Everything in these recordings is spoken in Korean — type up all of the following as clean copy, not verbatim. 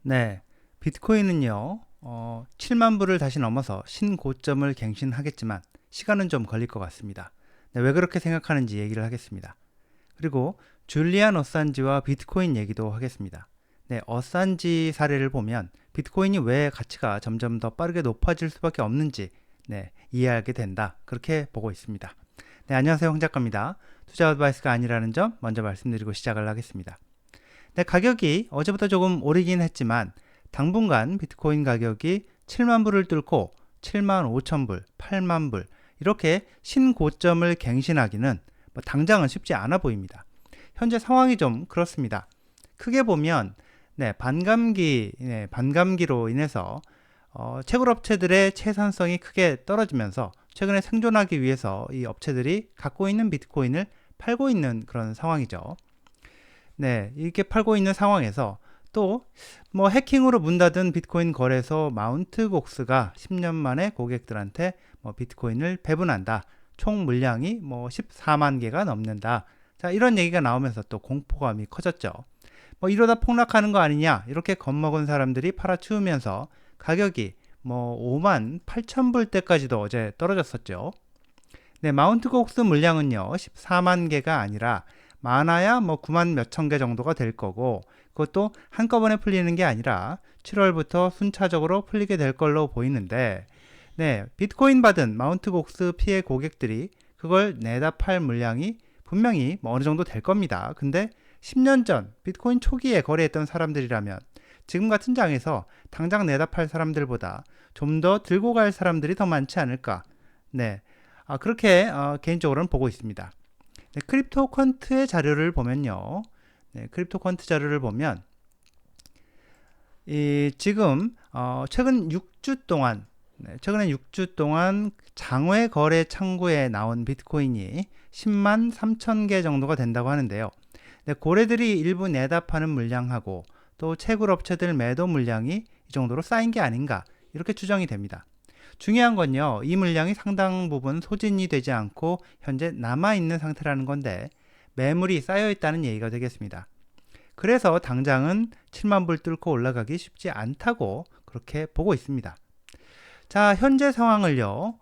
네, 비트코인은요, 7만 불을 다시 넘어서 신고점을 갱신하겠지만 시간은 좀 걸릴 것 같습니다. 네, 왜 그렇게 생각하는지 얘기를 하겠습니다. 그리고 줄리안 어산지와 비트코인 얘기도 하겠습니다. 네, 어산지 사례를 보면 비트코인이 왜 가치가 점점 더 빠르게 높아질 수밖에 없는지 네, 이해하게 된다. 그렇게 보고 있습니다. 네, 안녕하세요. 홍 작가입니다. 투자 어드바이스가 아니라는 점 먼저 말씀드리고 시작을 하겠습니다. 네, 가격이 어제부터 조금 오르긴 했지만 당분간 비트코인 가격이 7만 불을 뚫고 7만 5천 불, 8만 불 이렇게 신고점을 갱신하기는 당장은 쉽지 않아 보입니다. 현재 상황이 좀 그렇습니다. 크게 보면 반감기로 인해서 채굴업체들의 생산성이 크게 떨어지면서 최근에 생존하기 위해서 이 업체들이 갖고 있는 비트코인을 팔고 있는 그런 상황이죠. 네, 이렇게 팔고 있는 상황에서 또 뭐 해킹으로 문 닫은 비트코인 거래소 마운트 곡스가 10년 만에 고객들한테 뭐 비트코인을 배분한다. 총 물량이 뭐 14만 개가 넘는다. 자, 이런 얘기가 나오면서 또 공포감이 커졌죠. 뭐 이러다 폭락하는 거 아니냐? 이렇게 겁먹은 사람들이 팔아치우면서 가격이 뭐 5만 8천 불대까지도 어제 떨어졌었죠. 네, 마운트 곡스 물량은요, 14만 개가 아니라 많아야 뭐 9만 몇천 개 정도가 될 거고, 그것도 한꺼번에 풀리는 게 아니라 7월부터 순차적으로 풀리게 될 걸로 보이는데, 네, 비트코인 받은 마운트 곡스 피해 고객들이 그걸 내다 팔 물량이 분명히 뭐 어느 정도 될 겁니다. 근데 10년 전 비트코인 초기에 거래했던 사람들이라면 지금 같은 장에서 당장 내다 팔 사람들보다 좀 더 들고 갈 사람들이 더 많지 않을까. 네, 그렇게 개인적으로는 보고 있습니다. 네, 크립토 퀀트의 자료를 보면요. 네, 크립토 퀀트 자료를 보면 지금 최근 6주 동안 최근에 6주 동안 장외 거래 창구에 나온 비트코인이 10만 3천 개 정도가 된다고 하는데요. 네, 고래들이 일부 내다 파는 물량하고 또 채굴 업체들 매도 물량이 이 정도로 쌓인 게 아닌가 이렇게 추정이 됩니다. 중요한 건요, 이 물량이 상당 부분 소진이 되지 않고 현재 남아있는 상태라는 건데 매물이 쌓여있다는 얘기가 되겠습니다. 그래서 당장은 7만 불 뚫고 올라가기 쉽지 않다고 그렇게 보고 있습니다. 자, 현재 상황을요,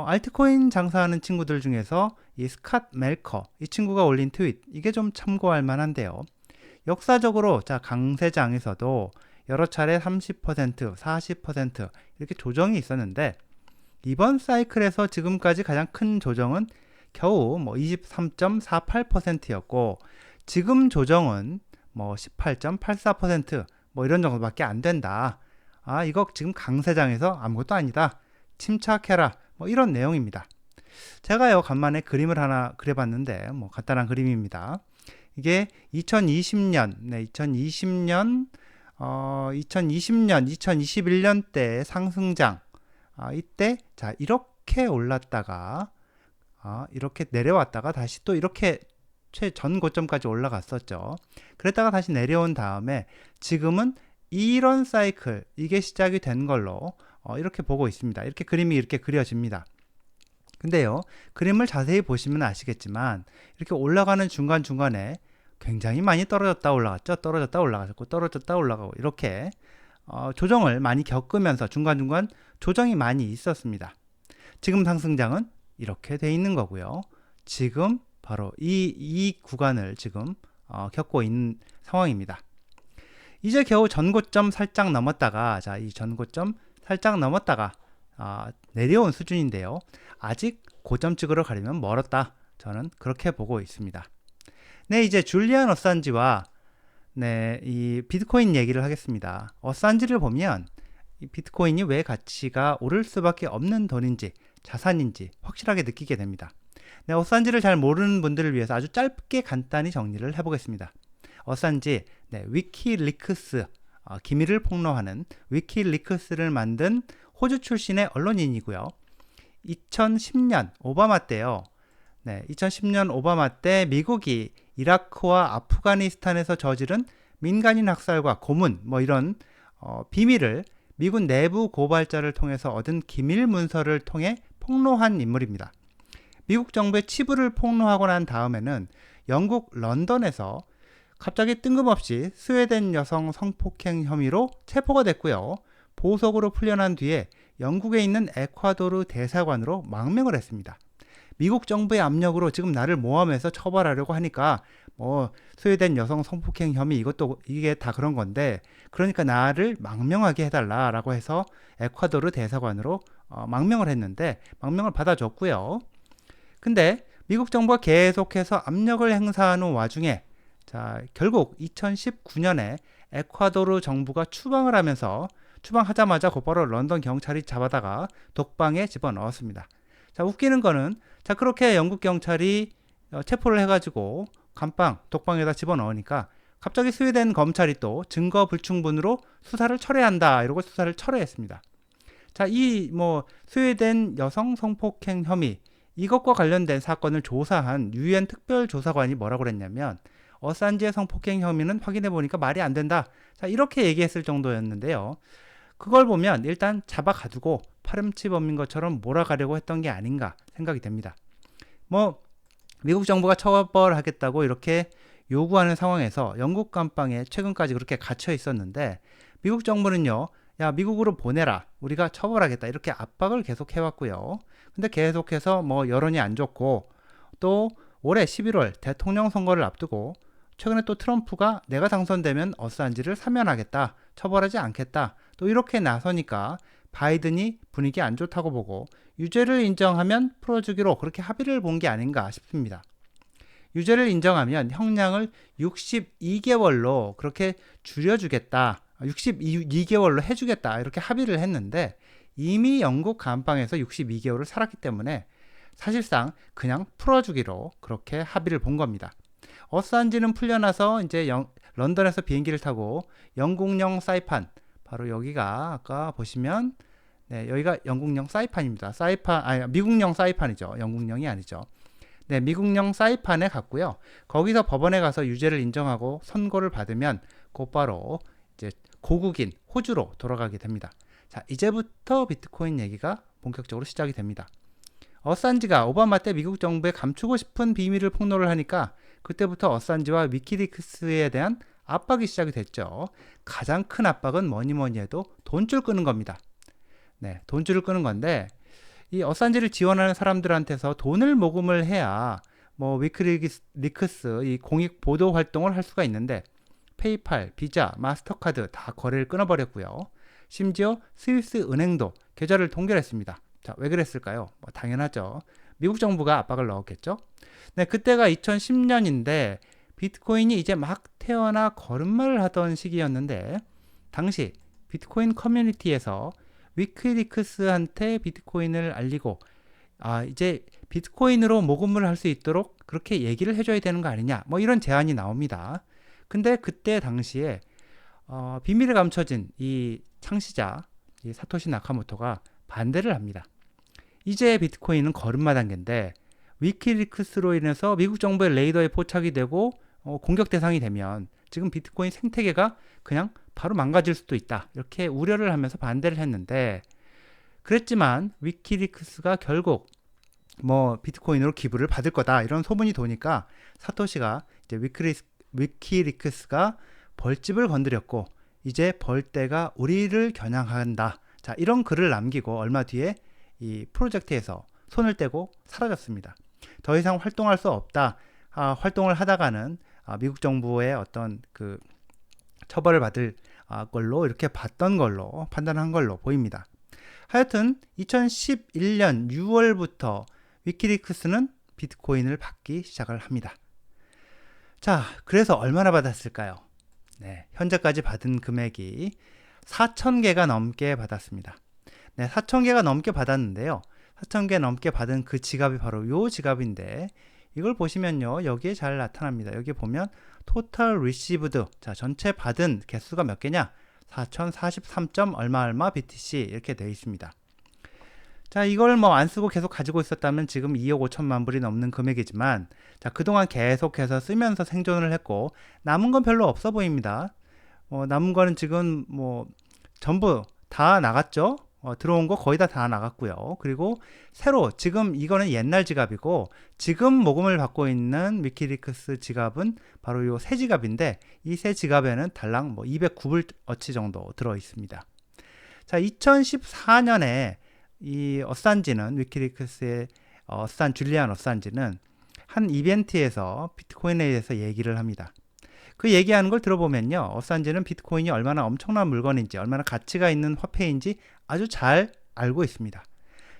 알트코인 장사하는 친구들 중에서 이 스캇 멜커, 이 친구가 올린 트윗, 이게 좀 참고할 만한데요. 역사적으로 자, 강세장에서도 여러 차례 30%, 40% 이렇게 조정이 있었는데 이번 사이클에서 지금까지 가장 큰 조정은 겨우 뭐 23.48%였고 지금 조정은 뭐 18.84% 이런 정도밖에 안 된다. 이거 지금 강세장에서 아무것도 아니다. 침착해라. 이런 내용입니다. 제가요 간만에 그림을 하나 그려봤는데 간단한 그림입니다. 이게 2020년, 2021년 때 상승장, 이때 자 이렇게 올랐다가 이렇게 내려왔다가 다시 또 이렇게 최전 고점까지 올라갔었죠. 그랬다가 다시 내려온 다음에 지금은 이런 사이클, 이게 시작이 된 걸로 이렇게 보고 있습니다. 이렇게 그림이 이렇게 그려집니다. 근데요, 그림을 자세히 보시면 아시겠지만 이렇게 올라가는 중간중간에 굉장히 많이 떨어졌다 올라갔죠. 떨어졌다 올라갔고 떨어졌다 올라가고 이렇게 조정을 많이 겪으면서 중간중간 조정이 많이 있었습니다. 지금 상승장은 이렇게 돼 있는 거고요. 지금 바로 이 구간을 지금 겪고 있는 상황입니다. 이제 겨우 전고점 살짝 넘었다가 이 전고점 살짝 넘었다가 내려온 수준인데요. 아직 고점 찍으러 가려면 멀었다. 저는 그렇게 보고 있습니다. 네, 이제 줄리안 어산지와 이 비트코인 얘기를 하겠습니다. 어산지를 보면 이 비트코인이 왜 가치가 오를 수밖에 없는 돈인지 자산인지 확실하게 느끼게 됩니다. 네, 어산지를 잘 모르는 분들을 위해서 아주 짧게 간단히 정리를 해보겠습니다. 어산지, 위키리크스, 기밀을 폭로하는 위키리크스를 만든 호주 출신의 언론인이고요. 2010년 오바마 때요. 2010년 오바마 때 미국이 이라크와 아프가니스탄에서 저지른 민간인 학살과 고문 이런 비밀을 미군 내부 고발자를 통해서 얻은 기밀 문서를 통해 폭로한 인물입니다. 미국 정부의 치부를 폭로하고 난 다음에는 영국 런던에서 갑자기 뜬금없이 스웨덴 여성 성폭행 혐의로 체포가 됐고요. 보석으로 풀려난 뒤에 영국에 있는 에콰도르 대사관으로 망명을 했습니다. 미국 정부의 압력으로 지금 나를 모함해서 처벌하려고 하니까 뭐 스웨덴 여성 성폭행 혐의 이것도 이게 다 그런 건데 그러니까 나를 망명하게 해달라라고 해서 에콰도르 대사관으로 망명을 했는데 망명을 받아줬고요. 근데 미국 정부가 계속해서 압력을 행사하는 와중에 자 결국 2019년에 에콰도르 정부가 추방을 하면서 추방하자마자 곧바로 런던 경찰이 잡아다가 독방에 집어넣었습니다. 자 웃기는 거는 자 그렇게 영국 경찰이 체포를 해가지고 감방 독방에다 집어넣으니까 갑자기 스웨덴 검찰이 또 증거 불충분으로 수사를 철회한다 이러고 수사를 철회했습니다. 자 이 뭐 스웨덴 여성 성폭행 혐의 이것과 관련된 사건을 조사한 유엔 특별조사관이 뭐라고 그랬냐면 어산지의 성폭행 혐의는 확인해 보니까 말이 안 된다. 자 이렇게 얘기했을 정도였는데요. 그걸 보면 일단 잡아가두고 파렴치 범인 것처럼 몰아가려고 했던 게 아닌가 생각이 됩니다. 뭐 미국 정부가 처벌하겠다고 이렇게 요구하는 상황에서 영국 감방에 최근까지 그렇게 갇혀 있었는데 미국 정부는요. 야 미국으로 보내라. 우리가 처벌하겠다. 이렇게 압박을 계속 해왔고요. 근데 계속해서 뭐 여론이 안 좋고 또 올해 11월 대통령 선거를 앞두고 최근에 또 트럼프가 내가 당선되면 어산지를 사면하겠다. 처벌하지 않겠다. 또 이렇게 나서니까 바이든이 분위기 안 좋다고 보고 유죄를 인정하면 풀어주기로 그렇게 합의를 본 게 아닌가 싶습니다. 유죄를 인정하면 형량을 62개월로 그렇게 줄여주겠다. 62개월로 해주겠다. 이렇게 합의를 했는데 이미 영국 감방에서 62개월을 살았기 때문에 사실상 그냥 풀어주기로 그렇게 합의를 본 겁니다. 어산지는 풀려나서 이제 런던에서 비행기를 타고 영국령 사이판 바로 여기가 아까 보시면 네, 여기가 영국령 사이판입니다. 미국령 사이판이죠. 영국령이 아니죠. 네, 미국령 사이판에 갔고요. 거기서 법원에 가서 유죄를 인정하고 선고를 받으면 곧바로 이제 고국인 호주로 돌아가게 됩니다. 자, 이제부터 비트코인 얘기가 본격적으로 시작이 됩니다. 어산지가 오바마 때 미국 정부에 감추고 싶은 비밀을 폭로를 하니까 그때부터 어산지와 위키리크스에 대한 압박이 시작이 됐죠. 가장 큰 압박은 뭐니 해도 돈줄 끄는 겁니다. 네, 돈줄을 끄는 건데 이 어산지를 지원하는 사람들한테서 돈을 모금을 해야 뭐 위키리크스 이 공익 보도 활동을 할 수가 있는데 페이팔, 비자, 마스터카드 다 거래를 끊어버렸고요. 심지어 스위스 은행도 계좌를 동결했습니다. 자, 왜 그랬을까요? 뭐 당연하죠. 미국 정부가 압박을 넣었겠죠. 네, 그때가 2010년인데 비트코인이 이제 막 태어나 걸음마를 하던 시기였는데 당시 비트코인 커뮤니티에서 위키리크스한테 비트코인을 알리고 이제 비트코인으로 모금을 할 수 있도록 그렇게 얘기를 해줘야 되는 거 아니냐 뭐 이런 제안이 나옵니다. 근데 그때 당시에 비밀에 감춰진 이 창시자 이 사토시 나카모토가 반대를 합니다. 이제 비트코인은 걸음마 단계인데 위키리크스로 인해서 미국 정부의 레이더에 포착이 되고 공격 대상이 되면 지금 비트코인 생태계가 그냥 바로 망가질 수도 있다. 이렇게 우려를 하면서 반대를 했는데 그랬지만 위키리크스가 결국 뭐 비트코인으로 기부를 받을 거다. 이런 소문이 도니까 사토시가 이제 위키리크스가 벌집을 건드렸고 이제 벌떼가 우리를 겨냥한다. 자, 이런 글을 남기고 얼마 뒤에 이 프로젝트에서 손을 떼고 사라졌습니다. 더 이상 활동할 수 없다. 활동을 하다가는 미국 정부의 어떤 그 처벌을 받을 걸로 이렇게 봤던 걸로 판단한 걸로 보입니다. 하여튼 2011년 6월부터 위키리크스는 비트코인을 받기 시작을 합니다. 자, 그래서 얼마나 받았을까요? 네, 현재까지 받은 금액이 4,000개가 넘게 받았습니다. 네, 4,000개가 넘게 받았는데요. 4,000개 넘게 받은 그 지갑이 바로 요 지갑인데 이걸 보시면요. 여기에 잘 나타납니다. 여기 보면 total received 자, 전체 받은 개수가 몇 개냐? 4043. 얼마 BTC 이렇게 되어 있습니다. 자, 이걸 뭐 안 쓰고 계속 가지고 있었다면 지금 2억 5천만 불이 넘는 금액이지만 자, 그동안 계속해서 쓰면서 생존을 했고 남은 건 별로 없어 보입니다. 남은 거는 지금 뭐 전부 다 나갔죠. 들어온 거 거의 다 나갔고요. 그리고 새로 지금 이거는 옛날 지갑이고 지금 모금을 받고 있는 위키리크스 지갑은 바로 이 새 지갑인데 이 새 지갑에는 달랑 뭐 209불어치 정도 들어 있습니다. 자, 2014년에 이 어산지는 위키리크스의 줄리안 어산지는 한 이벤트에서 비트코인에 대해서 얘기를 합니다. 그 얘기하는 걸 들어보면요, 어산지는 비트코인이 얼마나 엄청난 물건인지, 얼마나 가치가 있는 화폐인지 아주 잘 알고 있습니다.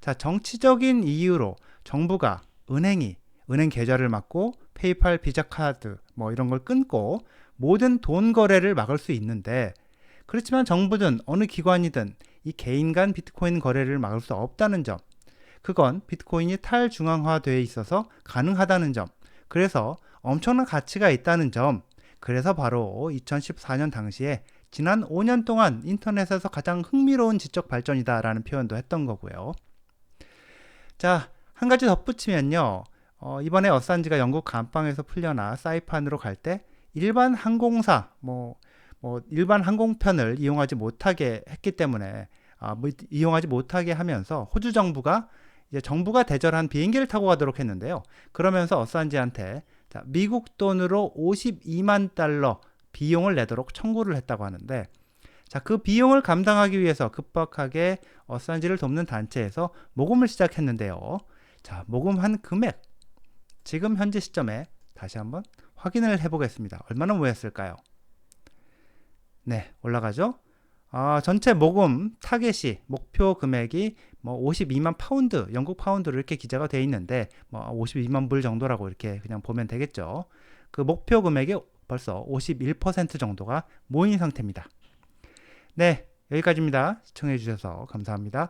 자, 정치적인 이유로 정부가 은행 계좌를 막고 페이팔, 비자 카드 뭐 이런 걸 끊고 모든 돈 거래를 막을 수 있는데, 그렇지만 정부든 어느 기관이든 이 개인 간 비트코인 거래를 막을 수 없다는 점, 그건 비트코인이 탈중앙화되어 있어서 가능하다는 점, 그래서 엄청난 가치가 있다는 점, 그래서 바로 2014년 당시에 지난 5년 동안 인터넷에서 가장 흥미로운 지적 발전이다라는 표현도 했던 거고요. 자, 한 가지 덧붙이면요. 이번에 어산지가 영국 감방에서 풀려나 사이판으로 갈 때 일반 항공사, 일반 항공편을 이용하지 못하게 했기 때문에 이용하지 못하게 하면서 호주 정부가 이제 정부가 대절한 비행기를 타고 가도록 했는데요. 그러면서 어산지한테 미국 돈으로 52만 달러 비용을 내도록 청구를 했다고 하는데, 자, 그 비용을 감당하기 위해서 급박하게 어산지를 돕는 단체에서 모금을 시작했는데요. 자, 모금한 금액 지금 현재 시점에 다시 한번 확인을 해보겠습니다. 얼마나 모였을까요? 네, 올라가죠. 전체 모금 타겟이 목표 금액이 52만 파운드, 영국 파운드로 이렇게 기재가 되어 있는데 52만 불 정도라고 이렇게 그냥 보면 되겠죠. 그 목표 금액이 벌써 51% 정도가 모인 상태입니다. 네, 여기까지입니다. 시청해 주셔서 감사합니다.